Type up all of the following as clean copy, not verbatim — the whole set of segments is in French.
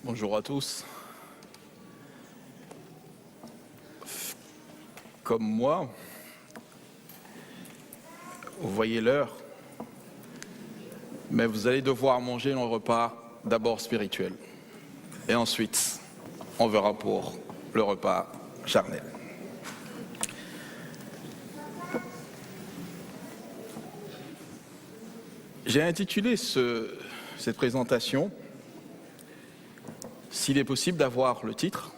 Bonjour à tous. Comme moi, vous voyez l'heure, mais vous allez devoir manger un repas d'abord spirituel. Et ensuite, on verra pour le repas charnel. J'ai intitulé cette présentation, s'il est possible d'avoir le titre,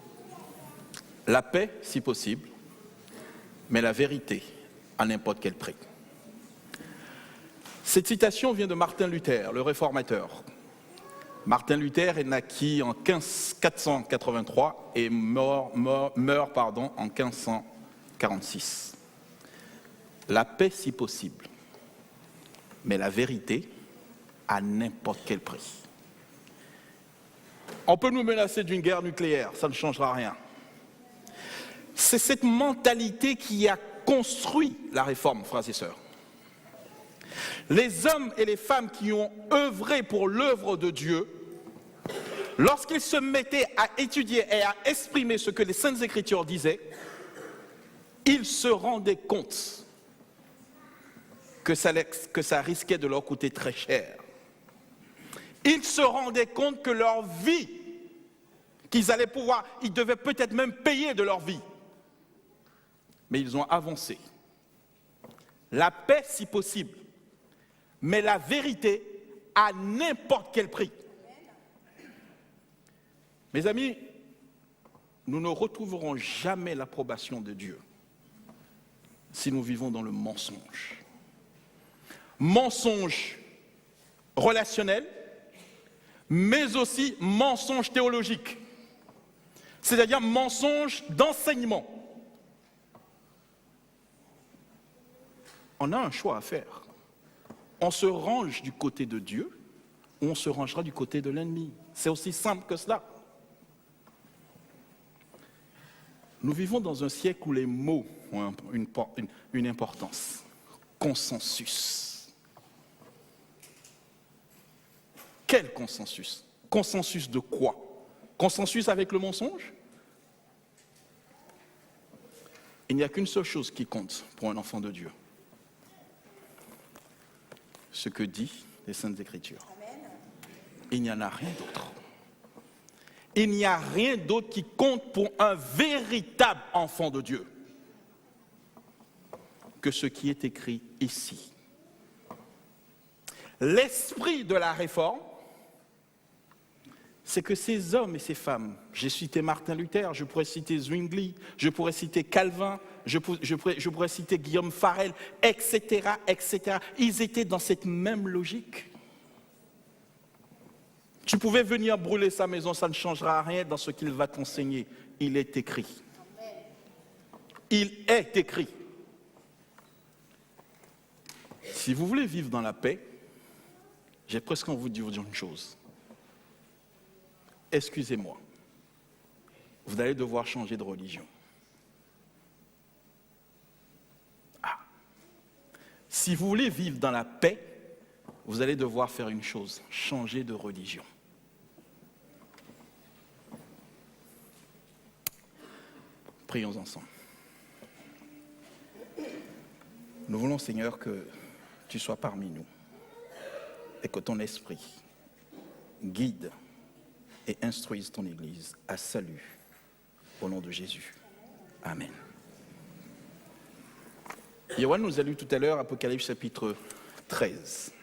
« La paix si possible, mais la vérité à n'importe quel prix ». Cette citation vient de Martin Luther, le réformateur. Martin Luther est naquit en 483 et meurt en 1546. La paix si possible, mais la vérité à n'importe quel prix. On peut nous menacer d'une guerre nucléaire, ça ne changera rien. C'est cette mentalité qui a construit la réforme, frères et sœurs. Les hommes et les femmes qui ont œuvré pour l'œuvre de Dieu, lorsqu'ils se mettaient à étudier et à exprimer ce que les Saintes Écritures disaient, ils se rendaient compte que ça risquait de leur coûter très cher. Ils se rendaient compte que leur vie, ils devaient peut-être même payer de leur vie. Mais ils ont avancé. La paix si possible, mais la vérité à n'importe quel prix. Mes amis, nous ne retrouverons jamais l'approbation de Dieu si nous vivons dans le mensonge. Mensonge relationnel, mais aussi mensonge théologique, c'est-à-dire mensonge d'enseignement. On a un choix à faire. On se range du côté de Dieu ou on se rangera du côté de l'ennemi. C'est aussi simple que cela. Nous vivons dans un siècle où les mots ont une importance. Consensus. Quel consensus? Consensus de quoi? Consensus avec le mensonge? Il n'y a qu'une seule chose qui compte pour un enfant de Dieu. Ce que dit les Saintes Écritures. Il n'y en a rien d'autre. Il n'y a rien d'autre qui compte pour un véritable enfant de Dieu que ce qui est écrit ici. L'esprit de la réforme, c'est que ces hommes et ces femmes, j'ai cité Martin Luther, je pourrais citer Zwingli, je pourrais citer Calvin, je pourrais citer Guillaume Farel, etc., etc. Ils étaient dans cette même logique. Tu pouvais venir brûler sa maison, ça ne changera rien dans ce qu'il va t'enseigner. Il est écrit. Il est écrit. Si vous voulez vivre dans la paix, j'ai presque envie de vous dire une chose. Excusez-moi, vous allez devoir changer de religion. Si vous voulez vivre dans la paix, vous allez devoir faire une chose, changer de religion. Prions ensemble. Nous voulons, Seigneur, que tu sois parmi nous et que ton esprit guide et instruise ton Église à salut au nom de Jésus. Amen. Yoann nous a lu tout à l'heure Apocalypse chapitre 13.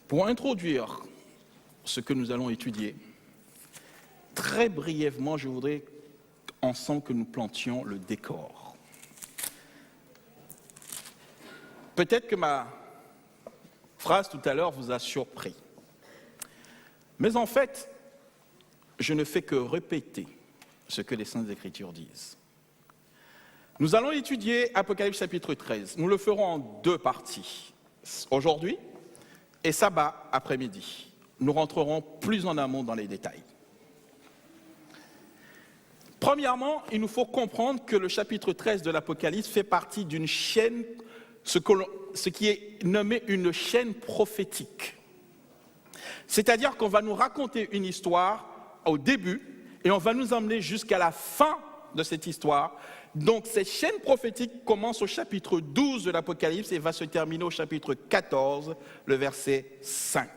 Pour introduire ce que nous allons étudier, très brièvement, je voudrais ensemble que nous plantions le décor. Peut-être que ma phrase tout à l'heure vous a surpris. Mais en fait, je ne fais que répéter ce que les Saintes Écritures disent. Nous allons étudier Apocalypse chapitre 13. Nous le ferons en deux parties. Aujourd'hui et sabbat après-midi. Nous rentrerons plus en amont dans les détails. Premièrement, il nous faut comprendre que le chapitre 13 de l'Apocalypse fait partie d'une chaîne, ce qui est nommé une chaîne prophétique. C'est-à-dire qu'on va nous raconter une histoire au début et on va nous emmener jusqu'à la fin de cette histoire. Donc cette chaîne prophétique commence au chapitre 12 de l'Apocalypse et va se terminer au chapitre 14, le verset 5.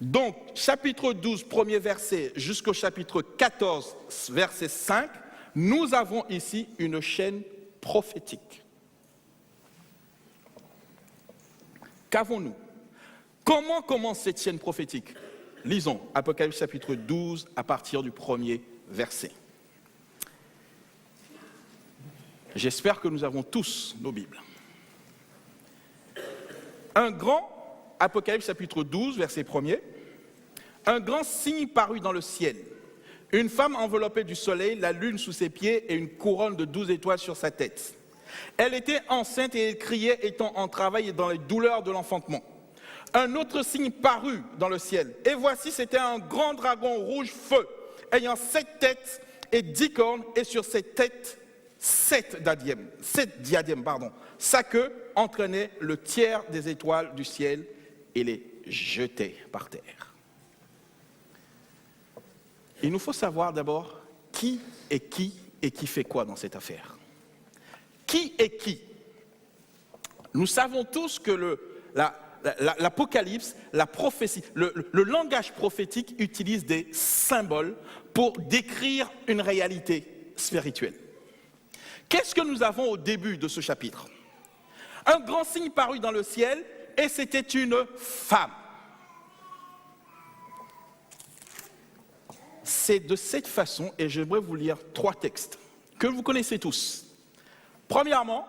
Donc chapitre 12, premier verset, jusqu'au chapitre 14, verset 5, nous avons ici une chaîne prophétique. Qu'avons-nous? Comment commence cette chaîne prophétique? Lisons Apocalypse chapitre 12 à partir du premier verset. J'espère que nous avons tous nos Bibles. Apocalypse chapitre 12, verset 1er. Un grand signe parut dans le ciel. Une femme enveloppée du soleil, la lune sous ses pieds et une couronne de 12 étoiles sur sa tête. Elle était enceinte et elle criait, étant en travail et dans les douleurs de l'enfantement. Un autre signe parut dans le ciel. Et voici, c'était un grand dragon rouge feu, ayant 7 têtes et 10 cornes, et sur ses têtes, 7 diadèmes. Sa queue entraînait le tiers des étoiles du ciel et les jetait par terre. Il nous faut savoir d'abord qui et qui fait quoi dans cette affaire. Qui est qui? Nous savons tous que l'Apocalypse, la prophétie, le langage prophétique utilise des symboles pour décrire une réalité spirituelle. Qu'est-ce que nous avons au début de ce chapitre? Un grand signe parut dans le ciel et c'était une femme. C'est de cette façon, et j'aimerais vous lire 3 textes que vous connaissez tous. Premièrement,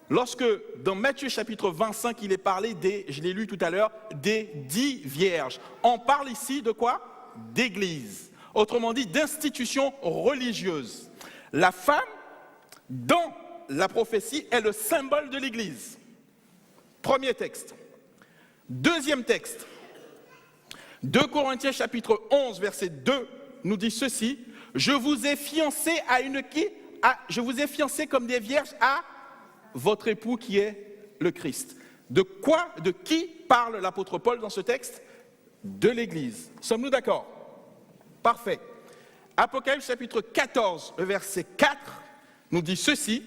lorsque dans Matthieu chapitre 25, il est parlé je l'ai lu tout à l'heure, des 10 vierges. On parle ici de quoi? D'église. Autrement dit, d'institution religieuse. La femme, dans la prophétie, est le symbole de l'église. Premier texte. Deuxième texte. 2 Corinthiens chapitre 11, verset 2, nous dit ceci. Je vous ai fiancé je vous ai fiancé comme des vierges à votre époux qui est le Christ. De qui parle l'apôtre Paul dans ce texte? De l'Église. Sommes-nous d'accord? Parfait. Apocalypse chapitre 14, le verset 4, nous dit ceci.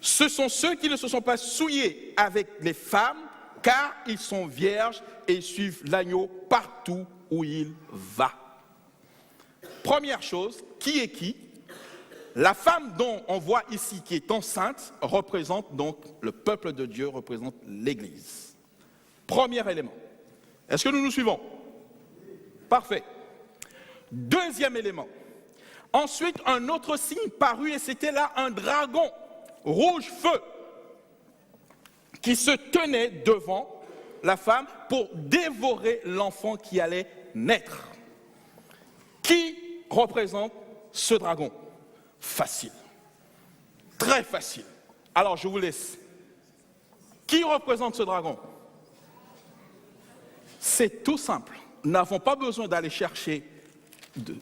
Ce sont ceux qui ne se sont pas souillés avec les femmes, car ils sont vierges et ils suivent l'agneau partout où il va. Première chose, qui est qui? La femme dont on voit ici qui est enceinte représente donc le peuple de Dieu, représente l'Église. Premier élément. Est-ce que nous nous suivons? Parfait. Deuxième élément. Ensuite, un autre signe parut et c'était là un dragon rouge feu qui se tenait devant la femme pour dévorer l'enfant qui allait naître. Qui représente ce dragon? Facile. Très facile. Alors, je vous laisse. Qui représente ce dragon? C'est tout simple. Nous n'avons pas besoin d'aller chercher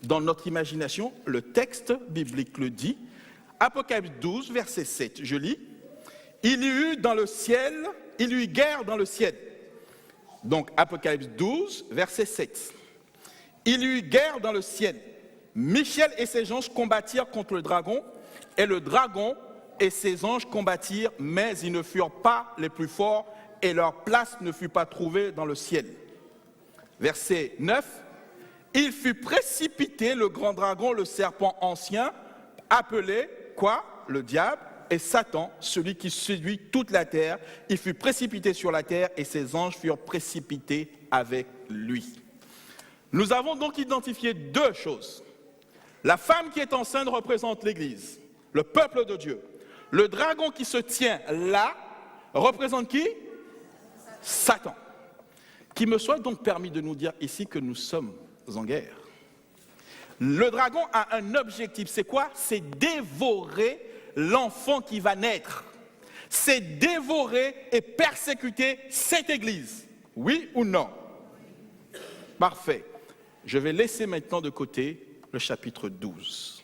dans notre imagination. Le texte biblique le dit. Apocalypse 12, verset 7. Je lis. Il y eut guerre dans le ciel. Donc, Apocalypse 12, verset 7. Il y eut guerre dans le ciel. Michel et ses anges combattirent contre le dragon, et le dragon et ses anges combattirent, mais ils ne furent pas les plus forts, et leur place ne fut pas trouvée dans le ciel. Verset 9. Il fut précipité, le grand dragon, le serpent ancien, appelé, quoi? Le diable et Satan, celui qui séduit toute la terre. Il fut précipité sur la terre et ses anges furent précipités avec lui. Nous avons donc identifié 2 choses. La femme qui est enceinte représente l'Église, le peuple de Dieu. Le dragon qui se tient là représente qui? Satan. Qu'il me soit donc permis de nous dire ici que nous sommes en guerre. Le dragon a un objectif, c'est quoi? C'est dévorer l'enfant qui va naître. C'est dévorer et persécuter cette Église. Oui ou non? Parfait. Je vais laisser maintenant de côté le chapitre 12.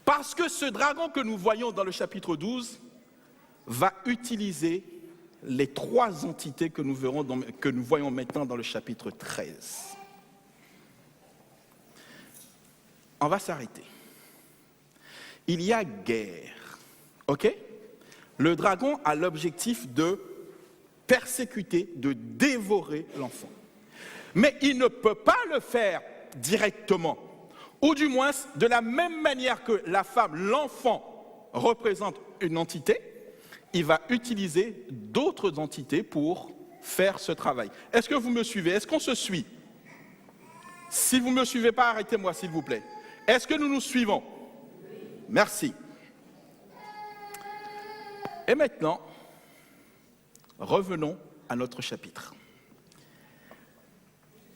Parce que ce dragon que nous voyons dans le chapitre 12 va utiliser les trois entités que nous voyons maintenant dans le chapitre 13. On va s'arrêter. Il y a guerre, ok? Le dragon a l'objectif de persécuter, de dévorer l'enfant. Mais il ne peut pas le faire directement, ou du moins de la même manière que la femme, l'enfant représente une entité, il va utiliser d'autres entités pour faire ce travail. Est-ce que vous me suivez? Est-ce qu'on se suit? Si vous ne me suivez pas, arrêtez-moi s'il vous plaît. Est-ce que nous nous suivons? Merci. Et maintenant, revenons à notre chapitre.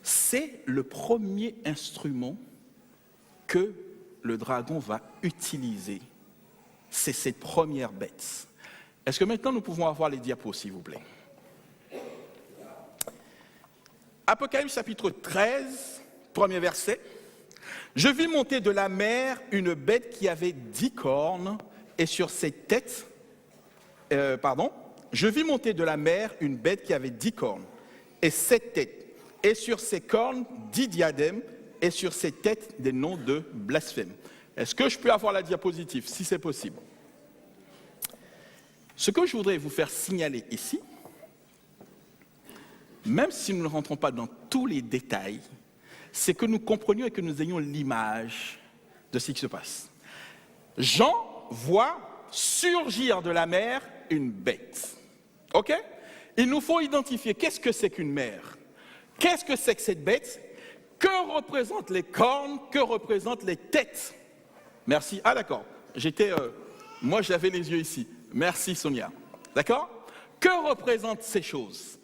C'est le premier instrument que le dragon va utiliser. C'est cette première bête. Est-ce que maintenant nous pouvons avoir les diapos, s'il vous plaît? Apocalypse chapitre 13, premier verset. Je vis monter de la mer une bête qui avait 10 cornes et sur ses têtes... Je vis monter de la mer une bête qui avait 10 cornes et 7 têtes, et sur ses cornes 10 diadèmes, et sur ses têtes des noms de blasphème. Est-ce que je peux avoir la diapositive, si c'est possible? Ce que je voudrais vous faire signaler ici, même si nous ne rentrons pas dans tous les détails, c'est que nous comprenions et que nous ayons l'image de ce qui se passe. Jean voit surgir de la mer une bête. Ok? Il nous faut identifier qu'est-ce que c'est qu'une mer. Qu'est-ce que c'est que cette bête? Que représentent les cornes? Que représentent les têtes? Merci. Ah d'accord. Moi j'avais les yeux ici. Merci Sonia. D'accord? Que représentent ces choses?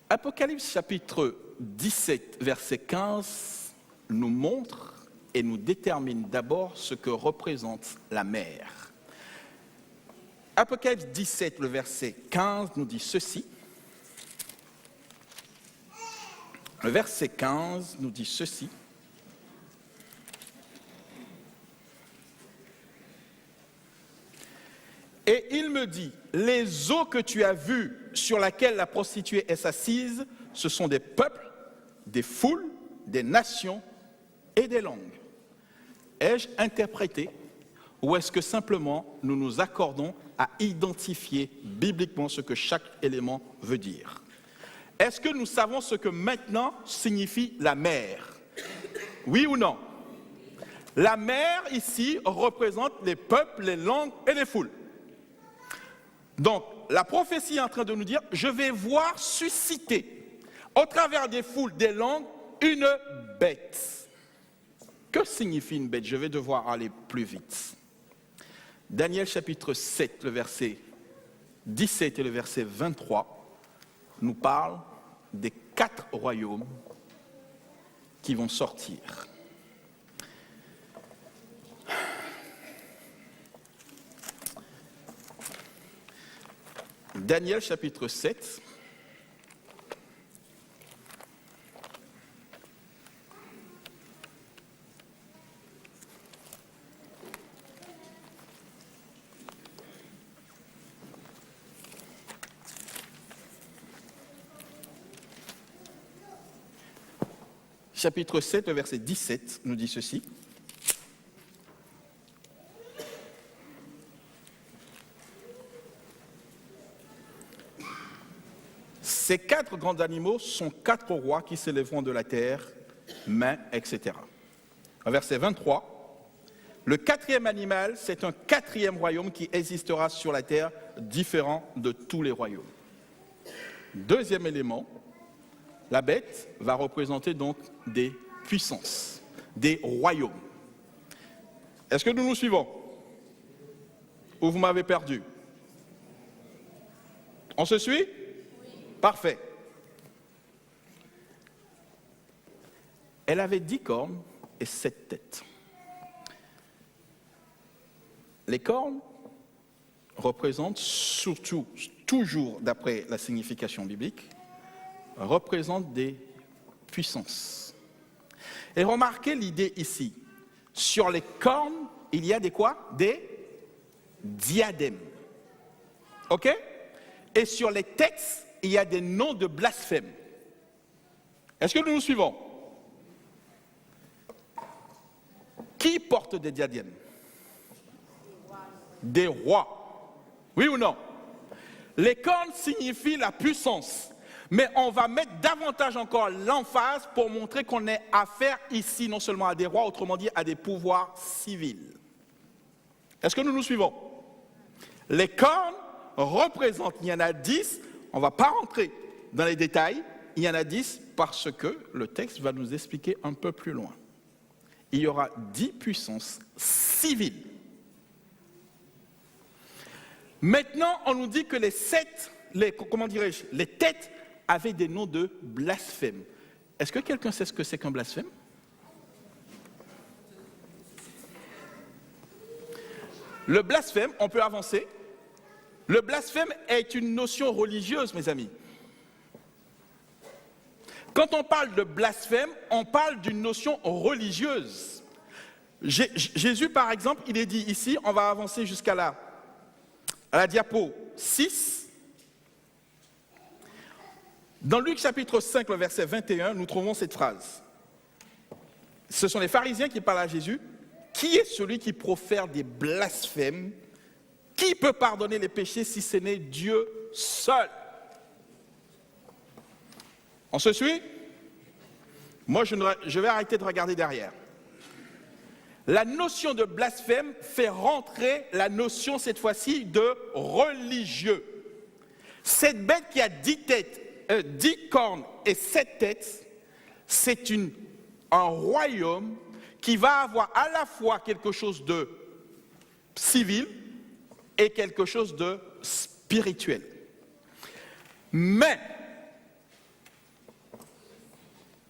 Apocalypse chapitre 17, verset 15 nous montre et nous détermine d'abord ce que représente la mer. Apocalypse 17, le verset 15 nous dit ceci. Le verset 15 nous dit ceci. Et il me dit, les eaux que tu as vues sur lesquelles la prostituée est assise, ce sont des peuples, des foules, des nations et des langues. Ai-je interprété ou est-ce que simplement nous nous accordons à identifier bibliquement ce que chaque élément veut dire? Est-ce que nous savons ce que maintenant signifie la mer? Oui ou non? La mer ici représente les peuples, les langues et les foules. Donc, la prophétie est en train de nous dire, je vais voir susciter, au travers des foules, des langues, une bête. Que signifie une bête? Je vais devoir aller plus vite. Daniel chapitre 7, le verset 17 et le verset 23, nous parlent des 4 royaumes qui vont sortir. Daniel chapitre 7. Chapitre 7, verset 17 nous dit ceci. Ces 4 grands animaux sont 4 rois qui s'élèveront de la terre, mains, etc. Au verset 23, le 4e animal, c'est un 4e royaume qui existera sur la terre, différent de tous les royaumes. 2e élément, la bête va représenter donc des puissances, des royaumes. Est-ce que nous nous suivons? Ou vous m'avez perdu? On se suit? Parfait. Elle avait 10 cornes et 7 têtes. Les cornes représentent surtout, toujours d'après la signification biblique, représentent des puissances. Et remarquez l'idée ici. Sur les cornes, il y a des quoi? Des diadèmes. OK? Et sur les têtes, il y a des noms de blasphème. Est-ce que nous nous suivons? Qui porte des diadèmes? Des rois. Oui ou non? Les cornes signifient la puissance. Mais on va mettre davantage encore l'emphase pour montrer qu'on est affaire ici non seulement à des rois, autrement dit à des pouvoirs civils. Est-ce que nous nous suivons? Les cornes représentent, il y en a 10, on ne va pas rentrer dans les détails, il y en a 10 parce que le texte va nous expliquer un peu plus loin. Il y aura 10 puissances civiles. Maintenant, on nous dit que les têtes avaient des noms de blasphème. Est-ce que quelqu'un sait ce que c'est qu'un blasphème? Le blasphème, on peut avancer. Le blasphème est une notion religieuse, mes amis. Quand on parle de blasphème, on parle d'une notion religieuse. Jésus, par exemple, il est dit ici, on va avancer jusqu'à la diapo 6. Dans Luc chapitre 5, le verset 21, nous trouvons cette phrase. Ce sont les pharisiens qui parlent à Jésus. Qui est celui qui profère des blasphèmes? Qui peut pardonner les péchés si ce n'est Dieu seul? On se suit? Moi, je vais arrêter de regarder derrière. La notion de blasphème fait rentrer la notion, cette fois-ci, de religieux. Cette bête qui a 10 têtes, 10 cornes et 7 têtes, c'est un royaume qui va avoir à la fois quelque chose de civil et quelque chose de spirituel. Mais,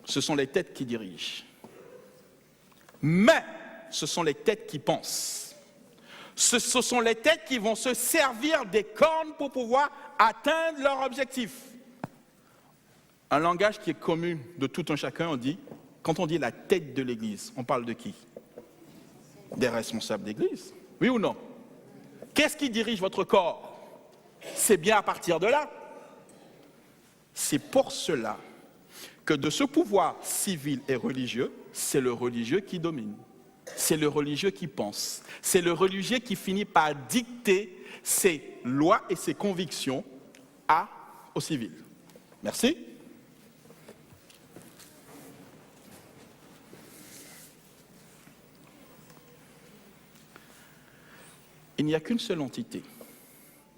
ce sont les têtes qui dirigent. Mais, ce sont les têtes qui pensent. Ce sont les têtes qui vont se servir des cornes pour pouvoir atteindre leur objectif. Un langage qui est commun de tout un chacun, quand on dit la tête de l'Église, on parle de qui? Des responsables d'Église. Oui ou non? Qu'est-ce qui dirige votre corps? C'est bien à partir de là. C'est pour cela que de ce pouvoir civil et religieux, c'est le religieux qui domine. C'est le religieux qui pense. C'est le religieux qui finit par dicter ses lois et ses convictions aux civils. Merci. Il n'y a qu'une seule entité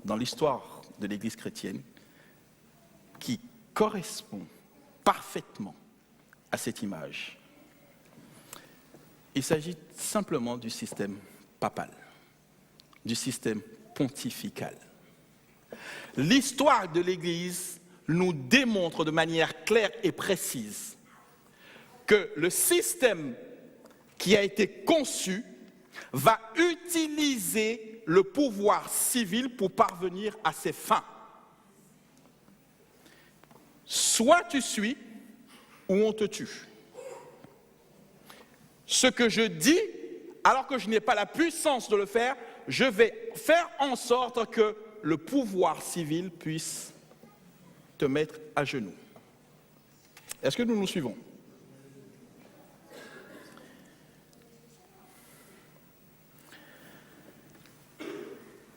dans l'histoire de l'Église chrétienne qui correspond parfaitement à cette image. Il s'agit simplement du système papal, du système pontifical. L'histoire de l'Église nous démontre de manière claire et précise que le système qui a été conçu va utiliser le pouvoir civil pour parvenir à ses fins. Soit tu suis, ou on te tue. Ce que je dis, alors que je n'ai pas la puissance de le faire, je vais faire en sorte que le pouvoir civil puisse te mettre à genoux. Est-ce que nous nous suivons?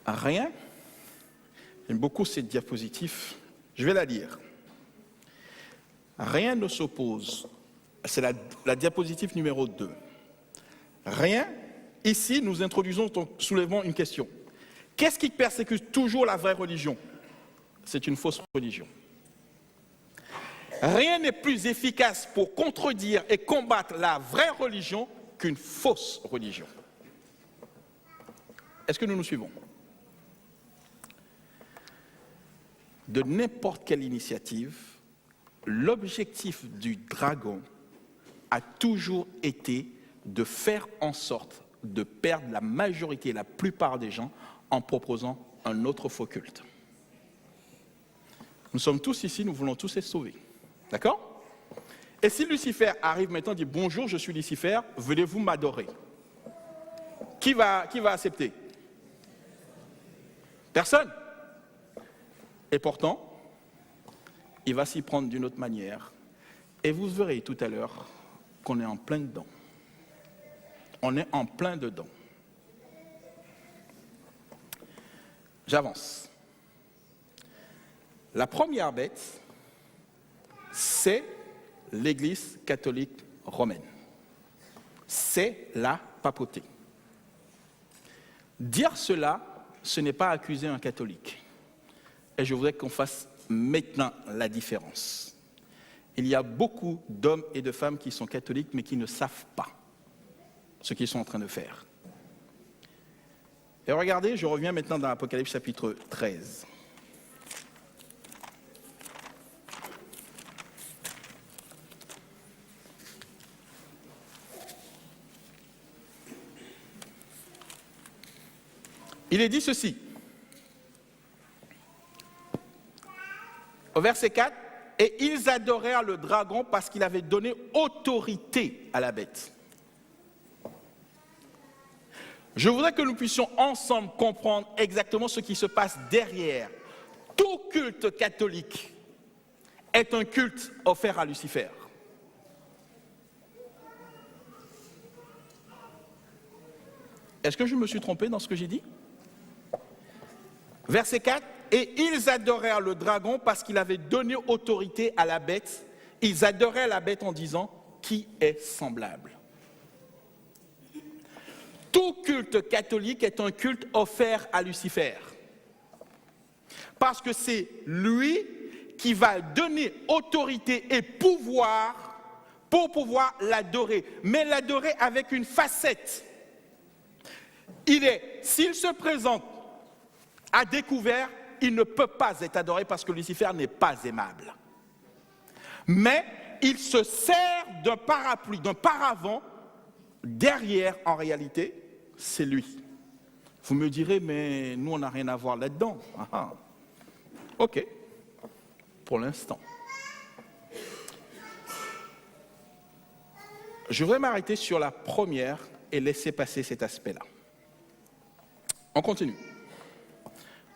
Rien, j'aime beaucoup cette diapositive, je vais la lire. Rien ne s'oppose, c'est la diapositive numéro 2. Rien, ici nous introduisons, soulevons une question. Qu'est-ce qui persécute toujours la vraie religion? C'est une fausse religion. Rien n'est plus efficace pour contredire et combattre la vraie religion qu'une fausse religion. Est-ce que nous nous suivons? De n'importe quelle initiative, l'objectif du dragon a toujours été de faire en sorte de perdre la majorité, la plupart des gens, en proposant un autre faux culte. Nous sommes tous ici, nous voulons tous être sauvés. D'accord? Et si Lucifer arrive maintenant et dit « Bonjour, je suis Lucifer, venez-vous m'adorer ?» Qui va accepter? Personne. Et pourtant, il va s'y prendre d'une autre manière. Et vous verrez tout à l'heure qu'on est en plein dedans. On est en plein dedans. J'avance. La première bête, c'est l'Église catholique romaine. C'est la papauté. Dire cela, ce n'est pas accuser un catholique. Et je voudrais qu'on fasse maintenant la différence. Il y a beaucoup d'hommes et de femmes qui sont catholiques, mais qui ne savent pas ce qu'ils sont en train de faire. Et regardez, je reviens maintenant dans l'Apocalypse chapitre 13. Il est dit ceci, au verset 4, « Et ils adorèrent le dragon parce qu'il avait donné autorité à la bête. » Je voudrais que nous puissions ensemble comprendre exactement ce qui se passe derrière. Tout culte catholique est un culte offert à Lucifer. Est-ce que je me suis trompé dans ce que j'ai dit? Verset 4, « Et ils adorèrent le dragon parce qu'il avait donné autorité à la bête. Ils adoraient la bête en disant, qui est semblable. » Tout culte catholique est un culte offert à Lucifer. Parce que c'est lui qui va donner autorité et pouvoir pour pouvoir l'adorer. Mais l'adorer avec une facette. S'il se présente à découvert, il ne peut pas être adoré parce que Lucifer n'est pas aimable. Mais il se sert d'un parapluie, d'un paravent. Derrière, en réalité, c'est lui. Vous me direz, mais nous, on n'a rien à voir là-dedans. Ah. Ok, pour l'instant. Je voudrais m'arrêter sur la première et laisser passer cet aspect-là. On continue.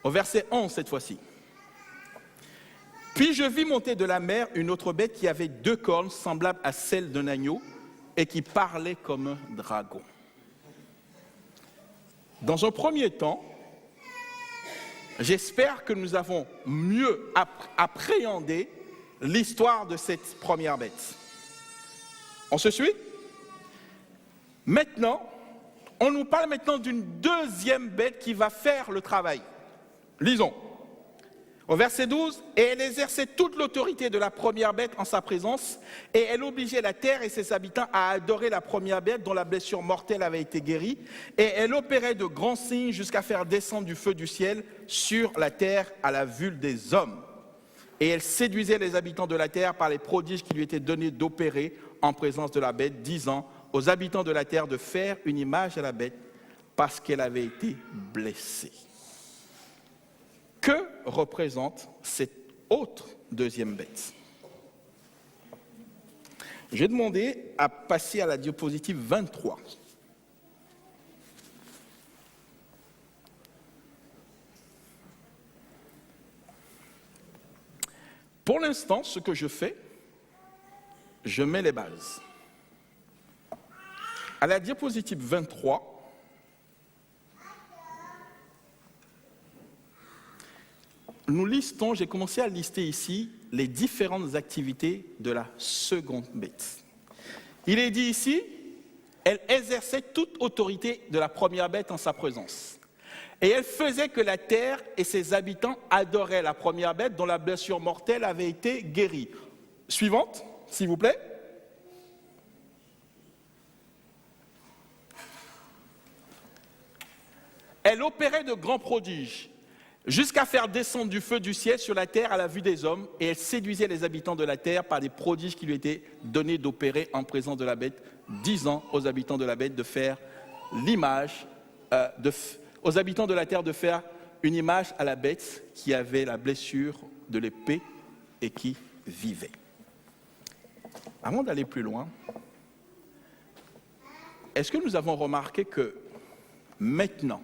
Au verset 11 cette fois-ci. « Puis je vis monter de la mer une autre bête qui avait 2 cornes semblables à celles d'un agneau et qui parlait comme un dragon. » Dans un premier temps, j'espère que nous avons mieux appréhendé l'histoire de cette première bête. On se suit? Maintenant, on nous parle maintenant d'une deuxième bête qui va faire le travail. Lisons. Au verset 12, « Et elle exerçait toute l'autorité de la première bête en sa présence, et elle obligeait la terre et ses habitants à adorer la première bête dont la blessure mortelle avait été guérie, et elle opérait de grands signes jusqu'à faire descendre du feu du ciel sur la terre à la vue des hommes. Et elle séduisait les habitants de la terre par les prodiges qui lui étaient donnés d'opérer en présence de la bête, disant aux habitants de la terre de faire une image à la bête parce qu'elle avait été blessée. » Que représente cette autre deuxième bête? Je vais demander à passer à la diapositive 23. Pour l'instant, ce que je fais, je mets les bases. À la diapositive 23, nous listons, j'ai commencé à lister ici les différentes activités de la seconde bête. Il est dit ici, elle exerçait toute autorité de la première bête en sa présence. Et elle faisait que la terre et ses habitants adoraient la première bête dont la blessure mortelle avait été guérie. Suivante, s'il vous plaît. Elle opérait de grands prodiges, jusqu'à faire descendre du feu du ciel sur la terre à la vue des hommes, et elle séduisait les habitants de la terre par les prodiges qui lui étaient donnés d'opérer en présence de la bête, disant aux habitants de la bête de faire l'image, aux habitants de la terre de faire une image à la bête qui avait la blessure de l'épée et qui vivait. Avant d'aller plus loin, est-ce que nous avons remarqué que Maintenant,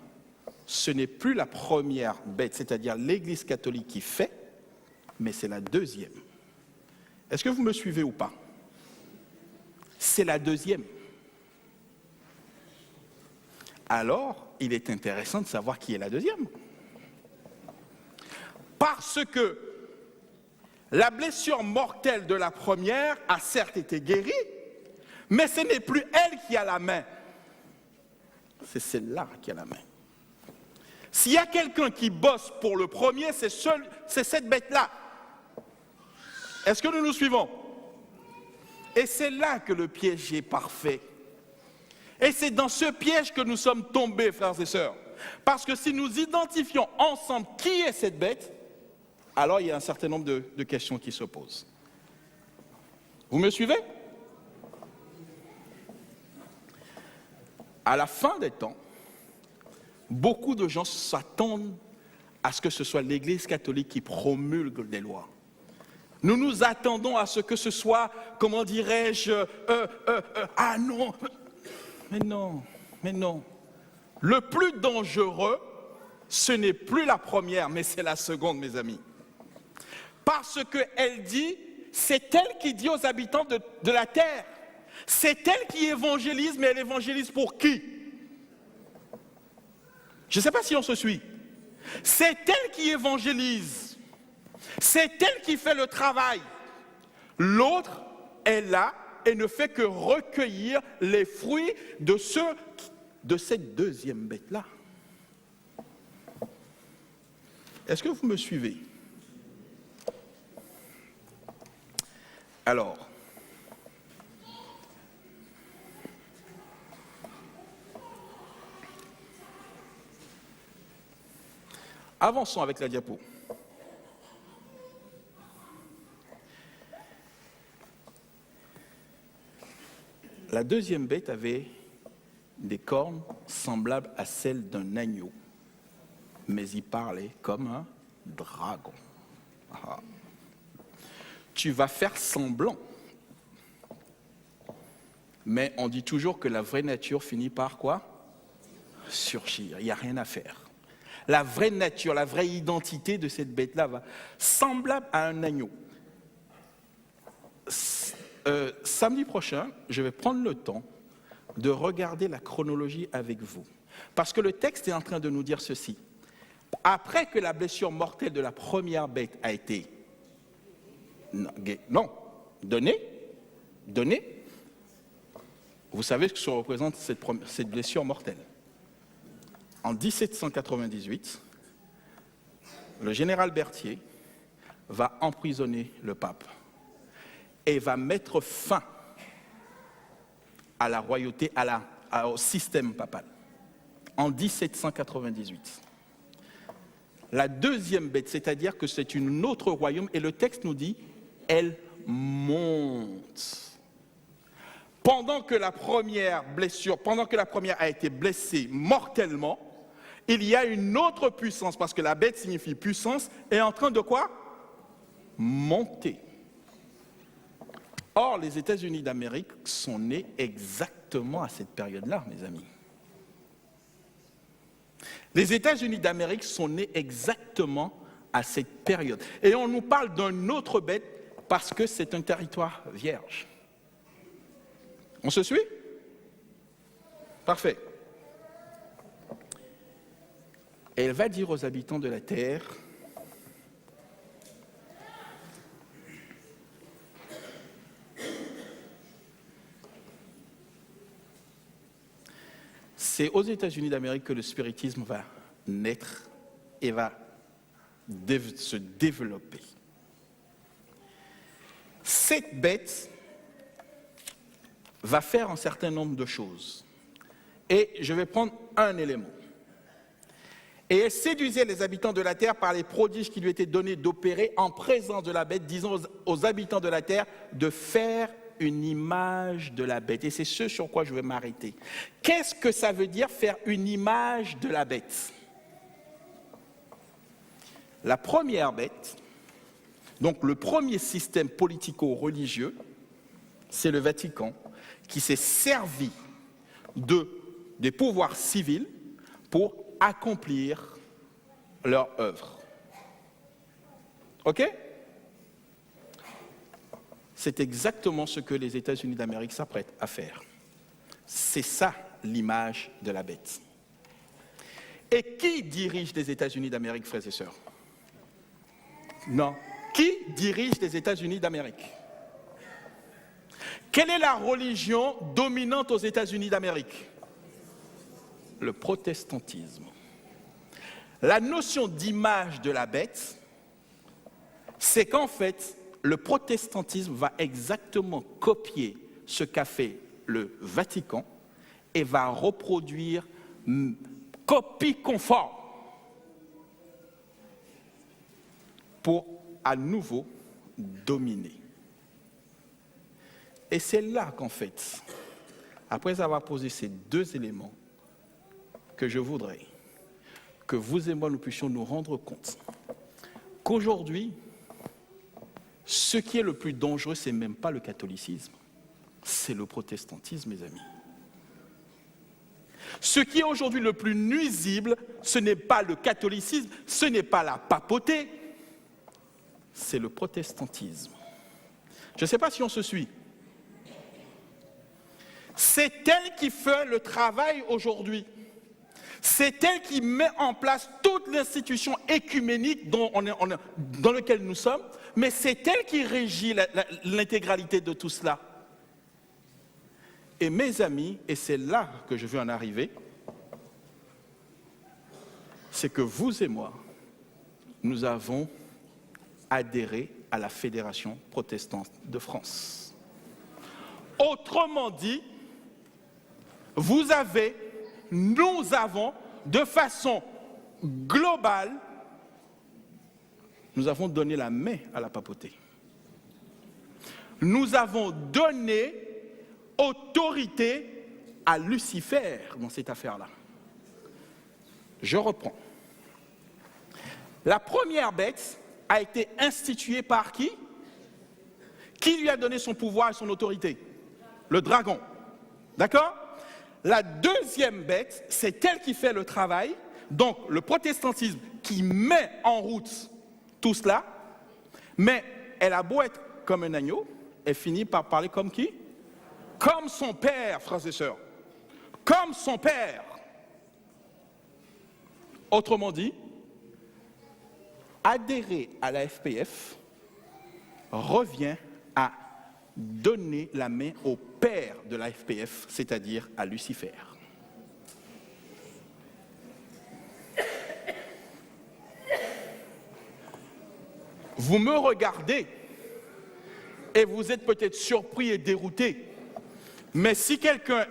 ce n'est plus la première bête, c'est-à-dire l'Église catholique qui fait, mais c'est la deuxième. Est-ce que vous me suivez ou pas? C'est la deuxième. Alors, il est intéressant de savoir qui est la deuxième. Parce que la blessure mortelle de la première a certes été guérie, mais ce n'est plus elle qui a la main. C'est celle-là qui a la main. S'il y a quelqu'un qui bosse pour le premier, c'est cette bête-là. Est-ce que nous nous suivons? Et c'est là que le piège est parfait. Et c'est dans ce piège que nous sommes tombés, frères et sœurs. Parce que si nous identifions ensemble qui est cette bête, alors il y a un certain nombre de questions qui se posent. Vous me suivez? À la fin des temps, beaucoup de gens s'attendent à ce que ce soit l'Église catholique qui promulgue des lois. Nous nous attendons à ce que ce soit, comment dirais-je, ah non, mais non. Le plus dangereux, ce n'est plus la première, mais c'est la seconde, mes amis. Parce qu'elle dit, c'est elle qui dit aux habitants de la terre. C'est elle qui évangélise, mais elle évangélise pour qui? Je ne sais pas si on se suit. C'est elle qui évangélise. C'est elle qui fait le travail. L'autre est là et ne fait que recueillir les fruits de cette deuxième bête-là. Est-ce que vous me suivez? Alors, avançons avec la diapo. La deuxième bête avait des cornes semblables à celles d'un agneau, mais il parlait comme un dragon. Ah. Tu vas faire semblant, mais on dit toujours que la vraie nature finit par quoi? Surgir, il n'y a rien à faire. La vraie nature, la vraie identité de cette bête-là va semblable à un agneau. Samedi prochain, je vais prendre le temps de regarder la chronologie avec vous. Parce que le texte est en train de nous dire ceci. Après que la blessure mortelle de la première bête a été donnée, vous savez ce que représente cette blessure mortelle. En 1798, le général Berthier va emprisonner le pape et va mettre fin à la royauté, au système papal, en 1798. La deuxième bête, c'est-à-dire que c'est un autre royaume, et le texte nous dit, elle monte. Pendant que la première a été blessée mortellement, il y a une autre puissance, parce que la bête signifie puissance, est en train de quoi? Monter. Or, les États-Unis d'Amérique sont nés exactement à cette période-là, mes amis. Les États-Unis d'Amérique sont nés exactement à cette période. Et on nous parle d'une autre bête parce que c'est un territoire vierge. On se suit? Parfait. Et elle va dire aux habitants de la terre, c'est aux États-Unis d'Amérique que le spiritisme va naître et va se développer. Cette bête va faire un certain nombre de choses. Et je vais prendre un élément. Et elle séduisait les habitants de la terre par les prodiges qui lui étaient donnés d'opérer en présence de la bête, disant aux habitants de la terre de faire une image de la bête. Et c'est ce sur quoi je vais m'arrêter. Qu'est-ce que ça veut dire faire une image de la bête? La première bête, donc le premier système politico-religieux, c'est le Vatican, qui s'est servi des pouvoirs civils pour accomplir leur œuvre. OK? C'est exactement ce que les États-Unis d'Amérique s'apprêtent à faire. C'est ça l'image de la bête. Et qui dirige les États-Unis d'Amérique, frères et sœurs? Non. Qui dirige les États-Unis d'Amérique? Quelle est la religion dominante aux États-Unis d'Amérique? Le protestantisme. La notion d'image de la bête, c'est qu'en fait, le protestantisme va exactement copier ce qu'a fait le Vatican et va reproduire copie conforme pour à nouveau dominer. Et c'est là qu'en fait, après avoir posé ces deux éléments, que je voudrais que vous et moi nous puissions nous rendre compte qu'aujourd'hui, ce qui est le plus dangereux, ce n'est même pas le catholicisme, c'est le protestantisme, mes amis. Ce qui est aujourd'hui le plus nuisible, ce n'est pas le catholicisme, ce n'est pas la papauté, c'est le protestantisme. Je ne sais pas si on se suit. C'est elle qui fait le travail aujourd'hui. C'est elle qui met en place toute l'institution écuménique dans laquelle nous sommes, mais c'est elle qui régit l'intégralité de tout cela. Et mes amis, et c'est là que je veux en arriver, c'est que vous et moi, nous avons adhéré à la Fédération protestante de France. Autrement dit, nous avons, de façon globale, nous avons donné la main à la papauté. Nous avons donné autorité à Lucifer dans cette affaire-là. Je reprends. La première bête a été instituée par qui? Qui lui a donné son pouvoir et son autorité? Le dragon. D'accord? La deuxième bête, c'est elle qui fait le travail, donc le protestantisme qui met en route tout cela, mais elle a beau être comme un agneau, elle finit par parler comme qui? Comme son père, frères et sœurs. Comme son père. Autrement dit, adhérer à la FPF revient à donner la main au père de la FPF, c'est-à-dire à Lucifer. Vous me regardez et vous êtes peut-être surpris et dérouté, mais si quelqu'un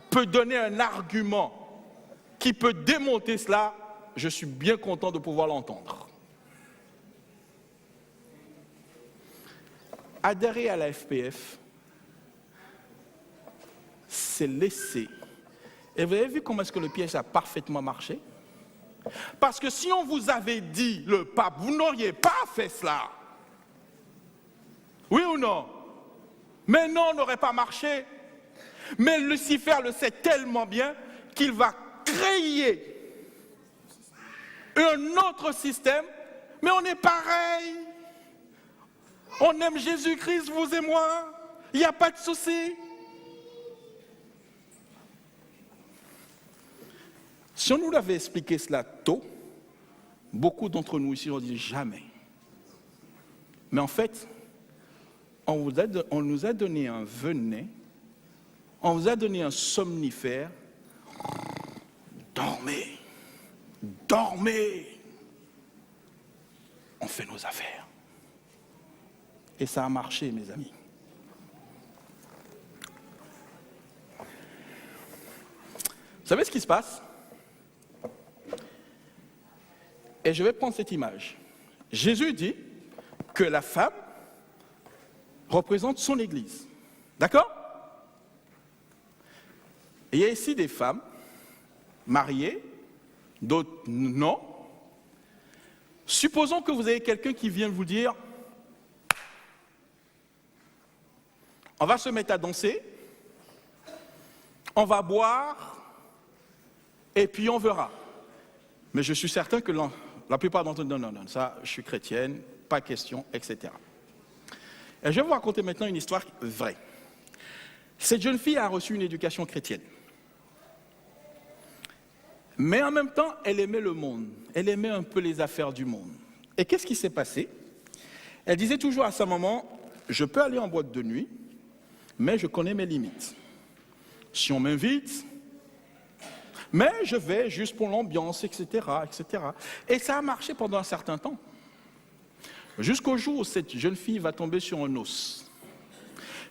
peut donner un argument qui peut démonter cela, je suis bien content de pouvoir l'entendre. Adhérer à la FPF, c'est laisser. Et vous avez vu comment est-ce que le piège a parfaitement marché? Parce que si on vous avait dit, le pape, vous n'auriez pas fait cela. Oui ou non? Mais non, on n'aurait pas marché. Mais Lucifer le sait tellement bien qu'il va créer un autre système, mais on est pareil. On aime Jésus-Christ, vous et moi. Il n'y a pas de souci. Si on nous avait expliqué cela tôt, beaucoup d'entre nous ici, on dit jamais. Mais en fait, on nous a donné un venin, on vous a donné un somnifère. Dormez, dormez. On fait nos affaires. Et ça a marché, mes amis. Vous savez ce qui se passe? Et je vais prendre cette image. Jésus dit que la femme représente son Église. D'accord? Et il y a ici des femmes mariées, d'autres non. Supposons que vous avez quelqu'un qui vient vous dire on va se mettre à danser, on va boire, et puis on verra. Mais je suis certain que la plupart d'entre nous, non, ça, je suis chrétienne, pas question, etc. Et je vais vous raconter maintenant une histoire vraie. Cette jeune fille a reçu une éducation chrétienne. Mais en même temps, elle aimait le monde. Elle aimait un peu les affaires du monde. Et qu'est-ce qui s'est passé? Elle disait toujours à sa maman, je peux aller en boîte de nuit, mais je connais mes limites. Si on m'invite, mais je vais juste pour l'ambiance, etc., etc. Et ça a marché pendant un certain temps. Jusqu'au jour où cette jeune fille va tomber sur un os.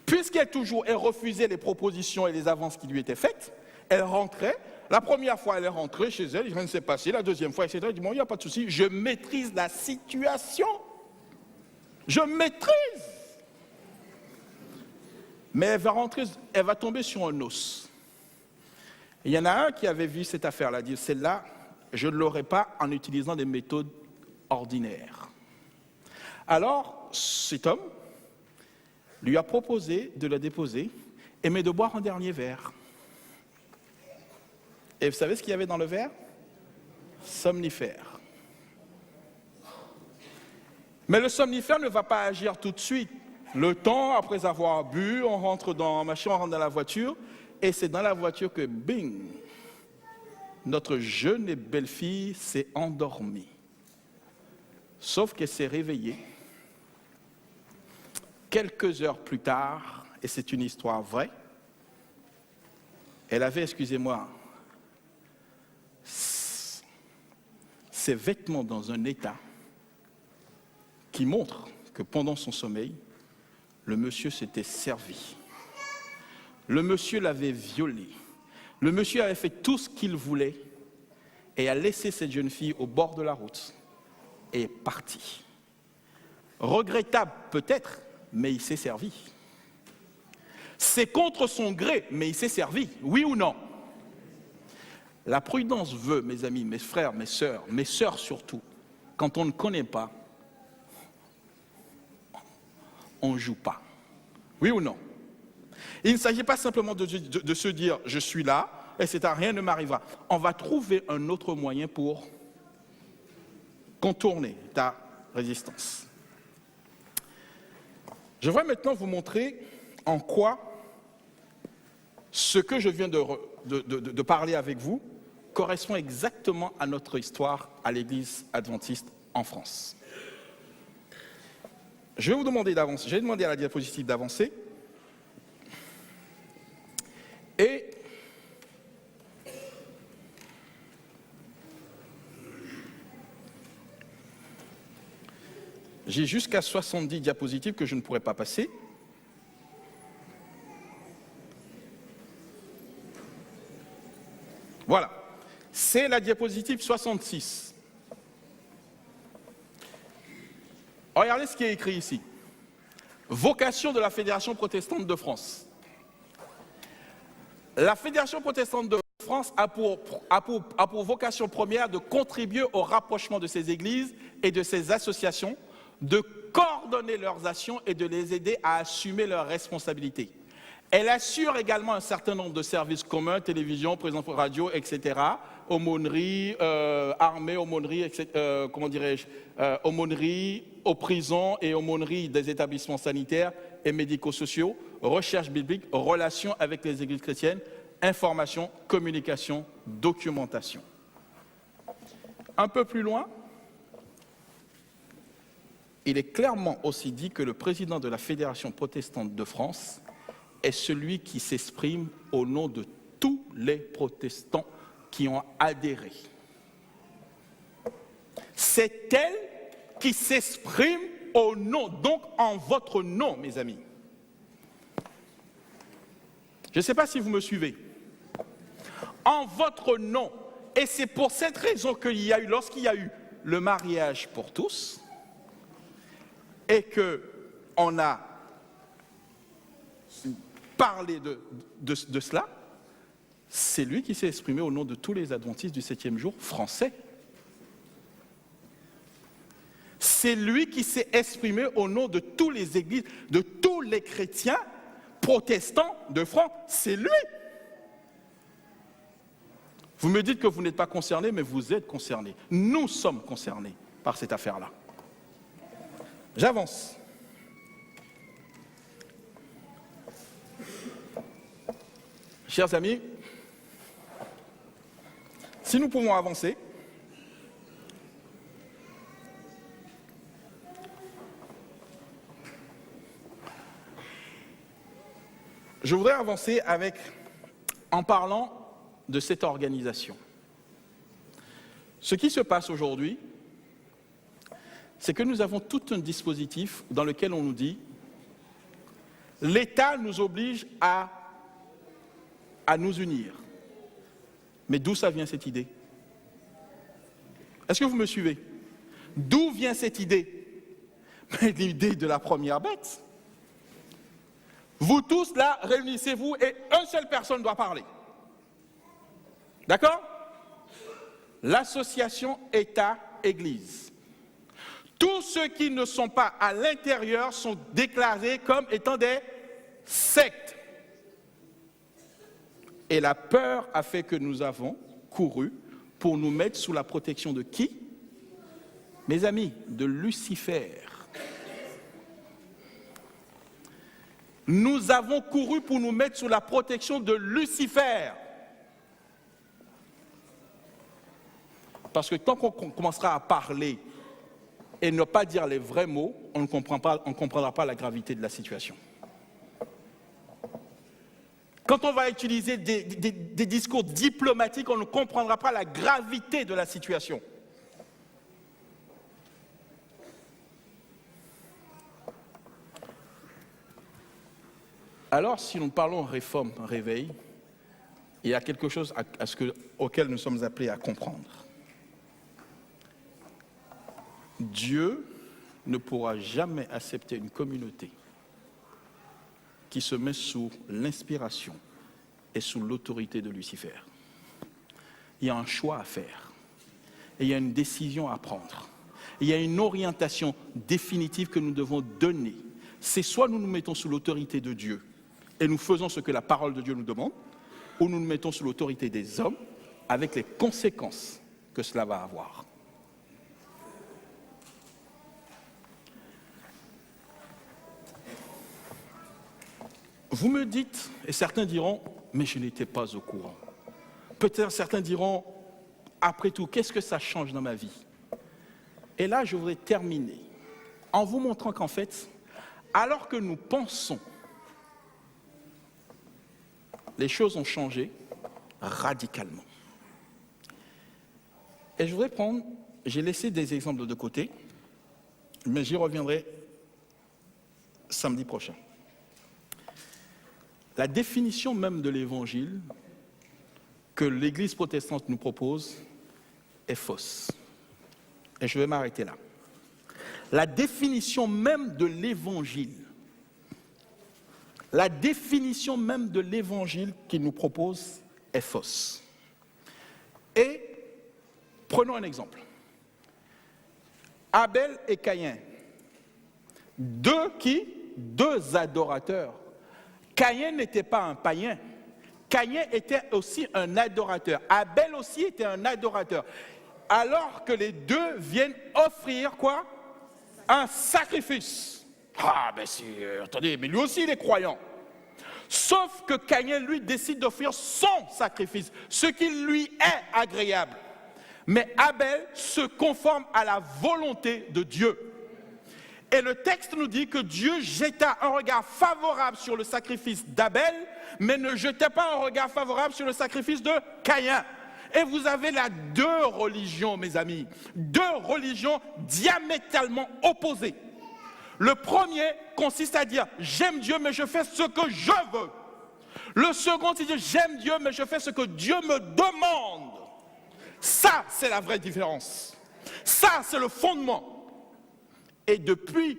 Puisqu'elle refusait les propositions et les avances qui lui étaient faites, elle rentrait. La première fois, elle est rentrée chez elle, rien ne s'est passé. La deuxième fois, etc. Elle dit, bon, il n'y a pas de souci, je maîtrise la situation. Je maîtrise. Mais elle va rentrer, elle va tomber sur un os. Il y en a un qui avait vu cette affaire-là, dit, celle-là, je ne l'aurai pas en utilisant des méthodes ordinaires. Alors, cet homme lui a proposé de la déposer, mais de boire un dernier verre. Et vous savez ce qu'il y avait dans le verre? Somnifère. Mais le somnifère ne va pas agir tout de suite. Le temps, après avoir bu, on rentre dans la voiture, et c'est dans la voiture que, bing, notre jeune et belle fille s'est endormie. Sauf qu'elle s'est réveillée quelques heures plus tard, et c'est une histoire vraie, elle avait, excusez-moi, ses vêtements dans un état qui montre que pendant son sommeil, le monsieur s'était servi. Le monsieur l'avait violée. Le monsieur avait fait tout ce qu'il voulait et a laissé cette jeune fille au bord de la route et est parti. Regrettable peut-être, mais il s'est servi. C'est contre son gré, mais il s'est servi, oui ou non? La prudence veut, mes amis, mes frères, mes sœurs surtout, quand on ne connaît pas, on ne joue pas. Oui ou non? Il ne s'agit pas simplement de se dire « je suis là, etc., rien ne m'arrivera ». On va trouver un autre moyen pour contourner ta résistance. Je vais maintenant vous montrer en quoi ce que je viens de parler avec vous correspond exactement à notre histoire à l'Église adventiste en France. Je vais vous demander d'avancer. J'ai demandé à la diapositive d'avancer. Et j'ai jusqu'à 70 diapositives que je ne pourrai pas passer. Voilà. C'est la diapositive 66. Regardez ce qui est écrit ici. Vocation de la Fédération protestante de France. La Fédération protestante de France a pour vocation première de contribuer au rapprochement de ces églises et de ces associations, de coordonner leurs actions et de les aider à assumer leurs responsabilités. Elle assure également un certain nombre de services communs, télévision, présence radio, etc., aumônerie, armée, aumônerie, etc., aumônerie aux prisons et aumônerie des établissements sanitaires et médico-sociaux, recherche biblique, relations avec les églises chrétiennes, information, communication, documentation. Un peu plus loin, il est clairement aussi dit que le président de la Fédération protestante de France est celui qui s'exprime au nom de tous les protestants qui ont adhéré. C'est elle qui s'exprime au nom, donc en votre nom, mes amis. Je ne sais pas si vous me suivez. En votre nom. Et c'est pour cette raison qu'il y a eu, lorsqu'il y a eu le mariage pour tous, et qu'on a parlé de cela, c'est lui qui s'est exprimé au nom de tous les adventistes du 7e jour français. C'est lui qui s'est exprimé au nom de toutes les églises, de tous les chrétiens protestants de France. C'est lui. Vous me dites que vous n'êtes pas concernés, mais vous êtes concernés. Nous sommes concernés par cette affaire-là. J'avance. Chers amis, si nous pouvons avancer, je voudrais avancer en parlant de cette organisation. Ce qui se passe aujourd'hui, c'est que nous avons tout un dispositif dans lequel on nous dit l'État nous oblige à nous unir. Mais d'où ça vient cette idée? Est-ce que vous me suivez? D'où vient cette idée? Mais l'idée de la première bête. Vous tous là, réunissez-vous et une seule personne doit parler. D'accord? L'association État-Église. Tous ceux qui ne sont pas à l'intérieur sont déclarés comme étant des sectes. Et la peur a fait que nous avons couru pour nous mettre sous la protection de qui? Mes amis, de Lucifer. Nous avons couru pour nous mettre sous la protection de Lucifer. Parce que tant qu'on commencera à parler et ne pas dire les vrais mots, on ne comprendra pas la gravité de la situation. Quand on va utiliser des discours diplomatiques, on ne comprendra pas la gravité de la situation. Alors, si nous parlons réforme, réveil, il y a quelque chose auquel nous sommes appelés à comprendre. Dieu ne pourra jamais accepter une communauté qui se met sous l'inspiration et sous l'autorité de Lucifer. Il y a un choix à faire. Et il y a une décision à prendre. Et il y a une orientation définitive que nous devons donner. C'est soit nous nous mettons sous l'autorité de Dieu et nous faisons ce que la parole de Dieu nous demande, ou nous nous mettons sous l'autorité des hommes avec les conséquences que cela va avoir. Vous me dites, et certains diront, mais je n'étais pas au courant. Peut-être certains diront, après tout, qu'est-ce que ça change dans ma vie? Et là, je voudrais terminer en vous montrant qu'en fait, alors que nous pensons, les choses ont changé radicalement. Et je voudrais j'ai laissé des exemples de côté, mais j'y reviendrai samedi prochain. La définition même de l'évangile que l'Église protestante nous propose est fausse. Et je vais m'arrêter là. La définition même de l'évangile, qu'il nous propose est fausse. Et prenons un exemple. Abel et Caïn, deux adorateurs. Caïn n'était pas un païen. Caïn était aussi un adorateur. Abel aussi était un adorateur. Alors que les deux viennent offrir quoi? Un sacrifice. Ah ben attendez, mais lui aussi il est croyant. Sauf que Caïn, lui, décide d'offrir son sacrifice, ce qui lui est agréable. Mais Abel se conforme à la volonté de Dieu. Et le texte nous dit que Dieu jeta un regard favorable sur le sacrifice d'Abel, mais ne jetait pas un regard favorable sur le sacrifice de Caïn. Et vous avez là deux religions, mes amis, deux religions diamétralement opposées. Le premier consiste à dire « j'aime Dieu, mais je fais ce que je veux ». Le second, c'est dire « j'aime Dieu, mais je fais ce que Dieu me demande ». Ça, c'est la vraie différence. Ça, c'est le fondement. Et depuis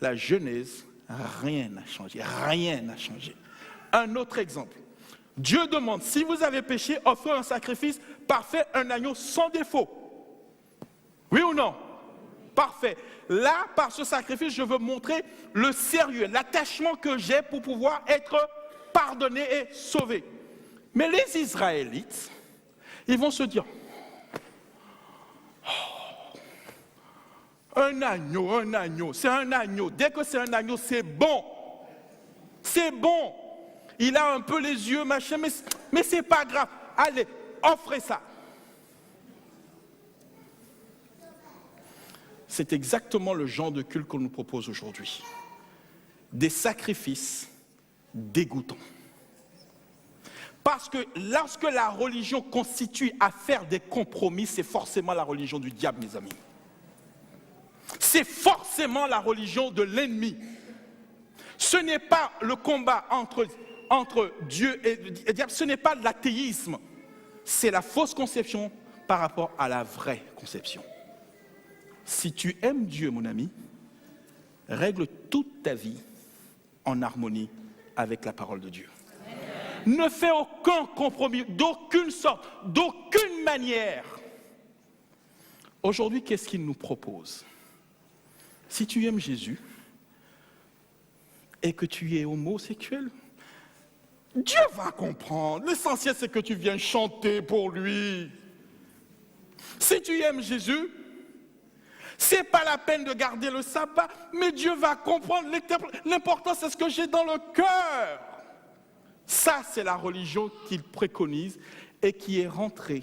la Genèse, rien n'a changé. Rien n'a changé. Un autre exemple. Dieu demande, si vous avez péché, offrez un sacrifice parfait, un agneau sans défaut. Oui ou non? Parfait. Là, par ce sacrifice, je veux montrer le sérieux, l'attachement que j'ai pour pouvoir être pardonné et sauvé. Mais les Israélites Ils vont se dire, oh, un agneau, c'est un agneau. Dès que c'est un agneau, c'est bon. C'est bon. Il a un peu les yeux, machin, mais c'est pas grave. Allez, offrez ça. C'est exactement le genre de culte qu'on nous propose aujourd'hui. Des sacrifices dégoûtants. Parce que lorsque la religion constitue à faire des compromis, c'est forcément la religion du diable, mes amis. C'est forcément la religion de l'ennemi. Ce n'est pas le combat entre Dieu et le diable, ce n'est pas l'athéisme. C'est la fausse conception par rapport à la vraie conception. Si tu aimes Dieu, mon ami, règle toute ta vie en harmonie avec la parole de Dieu. Ne fais aucun compromis, d'aucune sorte, d'aucune manière. Aujourd'hui, qu'est-ce qu'il nous propose? Si tu aimes Jésus et que tu es homosexuel, Dieu va comprendre. L'essentiel, c'est que tu viennes chanter pour lui. Si tu aimes Jésus, c'est pas la peine de garder le sabbat, mais Dieu va comprendre. L'important, c'est ce que j'ai dans le cœur. Ça, c'est la religion qu'il préconise et qui est rentrée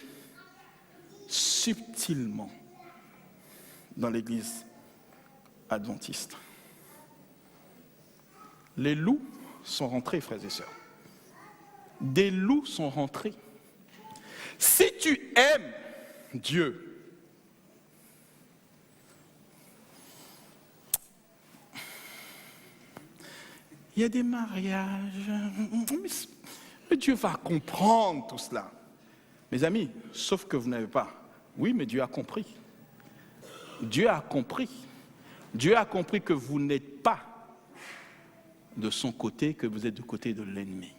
subtilement dans l'Église adventiste. Les loups sont rentrés, frères et sœurs. Des loups sont rentrés. Si tu aimes Dieu, il y a des mariages, mais Dieu va comprendre tout cela. Mes amis, sauf que vous n'avez pas. Oui, mais Dieu a compris. Dieu a compris. Dieu a compris que vous n'êtes pas de son côté, que vous êtes du côté de l'ennemi.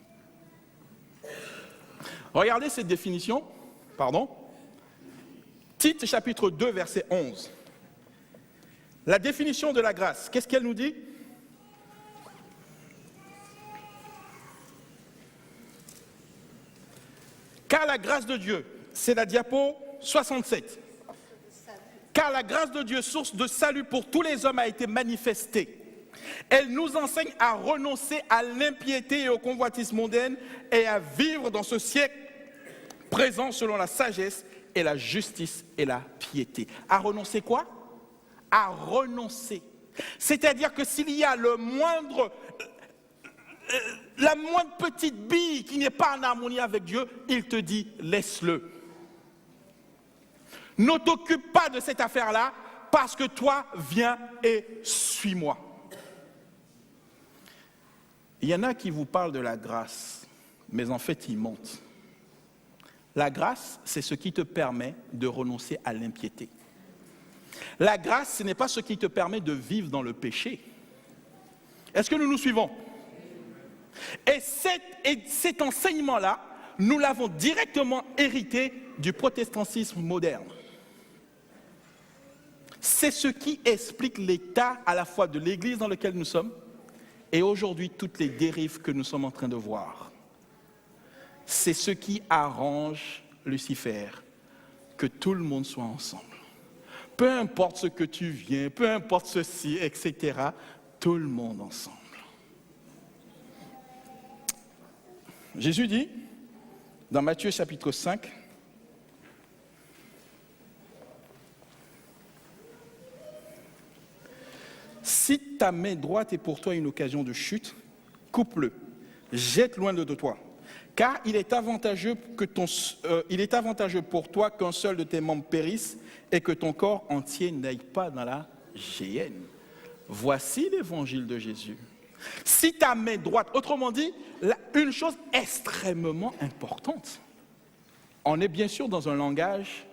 Regardez cette définition, Tite chapitre 2, verset 11. La définition de la grâce, qu'est-ce qu'elle nous dit? Car la grâce de Dieu, c'est la diapo 67. Car la grâce de Dieu, source de salut pour tous les hommes, a été manifestée. Elle nous enseigne à renoncer à l'impiété et au convoitisme mondain et à vivre dans ce siècle présent selon la sagesse et la justice et la piété. À renoncer quoi? À renoncer. C'est-à-dire que s'il y a la moindre petite bille qui n'est pas en harmonie avec Dieu, il te dit laisse-le. Ne t'occupe pas de cette affaire-là parce que toi, viens et suis-moi. Il y en a qui vous parlent de la grâce, mais en fait, ils mentent. La grâce, c'est ce qui te permet de renoncer à l'impiété. La grâce, ce n'est pas ce qui te permet de vivre dans le péché. Est-ce que nous nous suivons? Et cet enseignement-là, nous l'avons directement hérité du protestantisme moderne. C'est ce qui explique l'état à la fois de l'Église dans laquelle nous sommes et aujourd'hui toutes les dérives que nous sommes en train de voir. C'est ce qui arrange Lucifer, que tout le monde soit ensemble. Peu importe ce que tu viens, peu importe ceci, etc., tout le monde ensemble. Jésus dit, dans Matthieu chapitre 5, si ta main droite est pour toi une occasion de chute, coupe-le, jette loin de toi, car il est avantageux pour toi qu'un seul de tes membres périsse et que ton corps entier n'aille pas dans la géhenne. Voici l'évangile de Jésus. Si ta main droite, autrement dit, une chose extrêmement importante. On est bien sûr dans un langage,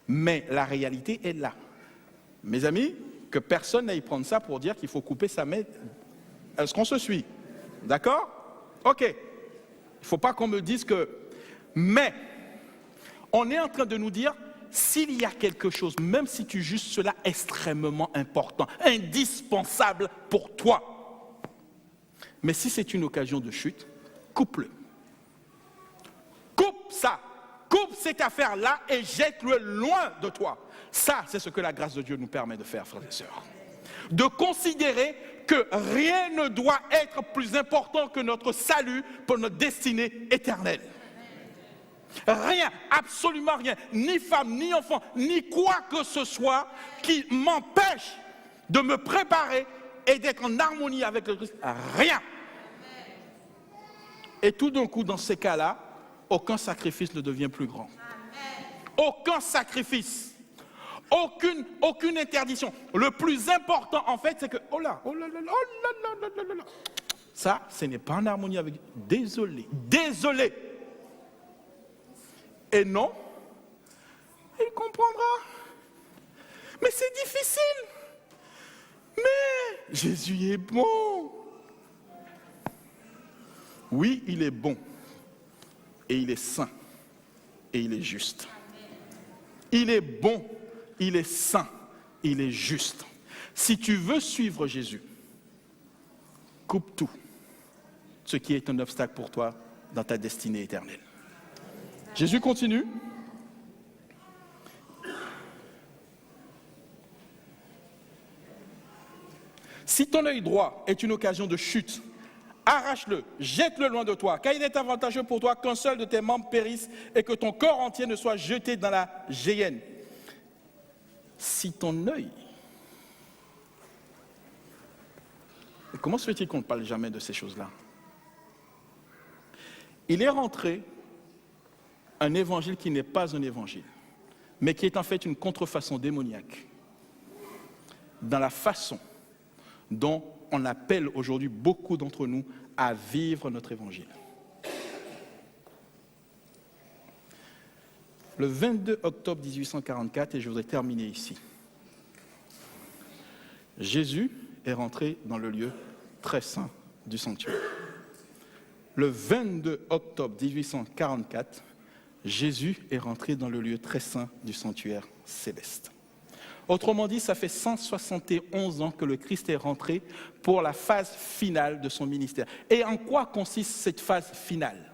mais la réalité est là. Mes amis, que personne n'aille prendre ça pour dire qu'il faut couper sa main. Est-ce qu'on se suit? D'accord? Ok. Il ne faut pas qu'on me dise que... Mais, on est en train de nous dire, s'il y a quelque chose, même si tu juges cela extrêmement important, indispensable pour toi, mais si c'est une occasion de chute, coupe-le. Coupe ça. coupe cette affaire-là et jette-le loin de toi. Ça, c'est ce que la grâce de Dieu nous permet de faire, frères et sœurs. De considérer que rien ne doit être plus important que notre salut pour notre destinée éternelle. Rien, absolument rien, ni femme, ni enfant, ni quoi que ce soit qui m'empêche de me préparer et d'être en harmonie avec le Christ. Rien. Et tout d'un coup, dans ces cas-là, aucun sacrifice ne devient plus grand. Aucun sacrifice. Aucune interdiction. Le plus important, en fait, c'est que, ça, ce n'est pas en harmonie avec Dieu. Désolé. Et non, il comprendra. Mais c'est difficile. Mais Jésus est bon. Oui, il est bon. Et il est saint. Et il est juste. Il est bon. Il est saint, il est juste. Si tu veux suivre Jésus, coupe tout ce qui est un obstacle pour toi dans ta destinée éternelle. Jésus continue. Si ton œil droit est une occasion de chute, arrache-le, jette-le loin de toi, car il est avantageux pour toi qu'un seul de tes membres périsse et que ton corps entier ne soit jeté dans la géhenne. Si ton œil... Comment se fait-il qu'on ne parle jamais de ces choses-là? Il est rentré un évangile qui n'est pas un évangile, mais qui est en fait une contrefaçon démoniaque dans la façon dont on appelle aujourd'hui beaucoup d'entre nous à vivre notre évangile. Le 22 octobre 1844, et je voudrais terminer ici, Jésus est rentré dans le lieu très saint du sanctuaire. Le 22 octobre 1844, Jésus est rentré dans le lieu très saint du sanctuaire céleste. Autrement dit, ça fait 171 ans que le Christ est rentré pour la phase finale de son ministère. Et en quoi consiste cette phase finale?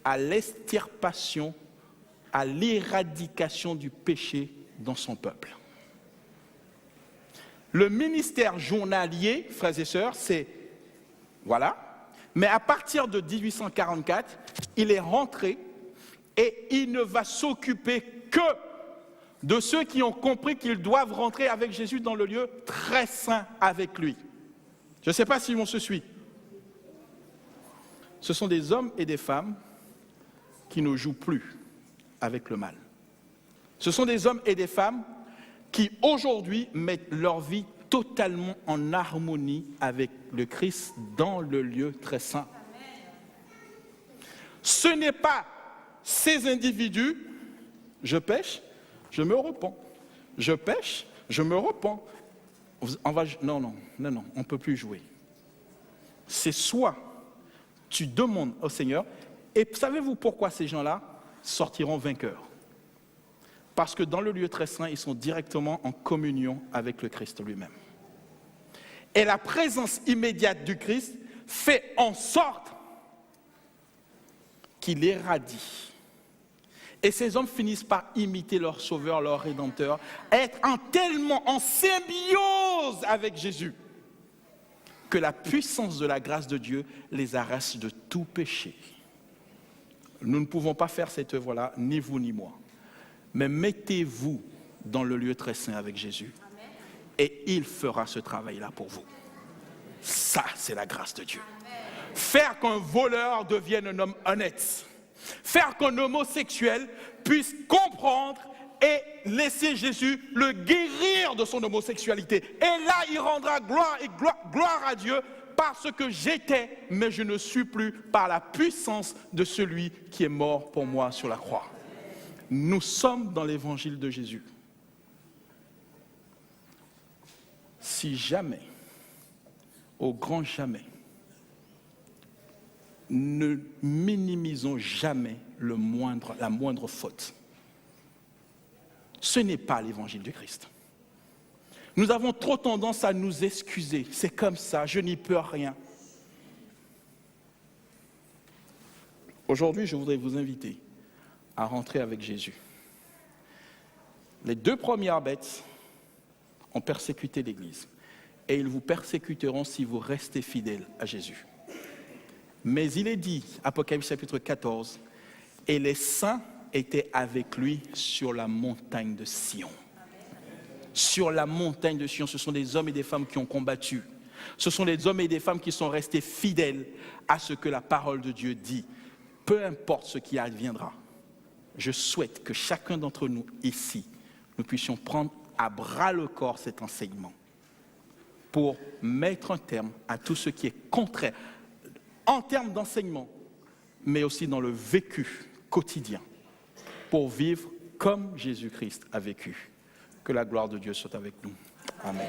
À l'extirpation, à l'éradication du péché dans son peuple. Le ministère journalier, frères et sœurs, c'est... Voilà. Mais à partir de 1844, il est rentré et il ne va s'occuper que de ceux qui ont compris qu'ils doivent rentrer avec Jésus dans le lieu très saint avec lui. Je ne sais pas si on se suit. Ce sont des hommes et des femmes qui ne jouent plus avec le mal. Ce sont des hommes et des femmes qui aujourd'hui mettent leur vie totalement en harmonie avec le Christ dans le lieu très saint. Ce n'est pas ces individus, je pêche, je me repens. Je pêche, je me repens. Non, on ne peut plus jouer. C'est soit tu demandes au Seigneur, et savez-vous pourquoi ces gens-là sortiront vainqueurs? Parce que dans le lieu très saint, ils sont directement en communion avec le Christ lui-même. Et la présence immédiate du Christ fait en sorte qu'il éradie. Et ces hommes finissent par imiter leur Sauveur, leur Rédempteur, être tellement en symbiose avec Jésus que la puissance de la grâce de Dieu les arrache de tout péché. Nous ne pouvons pas faire cette œuvre-là, ni vous ni moi. Mais mettez-vous dans le lieu très saint avec Jésus. Amen. Et il fera ce travail-là pour vous. Ça, c'est la grâce de Dieu. Amen. Faire qu'un voleur devienne un homme honnête. Faire qu'un homosexuel puisse comprendre et laisser Jésus le guérir de son homosexualité. Et là, il rendra gloire à Dieu parce que j'étais, mais je ne suis plus, par la puissance de celui qui est mort pour moi sur la croix. Nous sommes dans l'évangile de Jésus. Si jamais, au grand jamais, ne minimisons jamais la moindre faute. Ce n'est pas l'évangile du Christ. Nous avons trop tendance à nous excuser. C'est comme ça, je n'y peux rien. Aujourd'hui, je voudrais vous inviter à rentrer avec Jésus. Les 2 premières bêtes ont persécuté l'Église. Et ils vous persécuteront si vous restez fidèles à Jésus. Mais il est dit, Apocalypse chapitre 14, et les saints étaient avec lui sur la montagne de Sion. Sur la montagne de Sion, ce sont des hommes et des femmes qui ont combattu. Ce sont des hommes et des femmes qui sont restés fidèles à ce que la parole de Dieu dit. Peu importe ce qui adviendra, je souhaite que chacun d'entre nous ici, nous puissions prendre à bras le corps cet enseignement pour mettre un terme à tout ce qui est contraire en termes d'enseignement, mais aussi dans le vécu quotidien, pour vivre comme Jésus-Christ a vécu. Que la gloire de Dieu soit avec nous. Amen.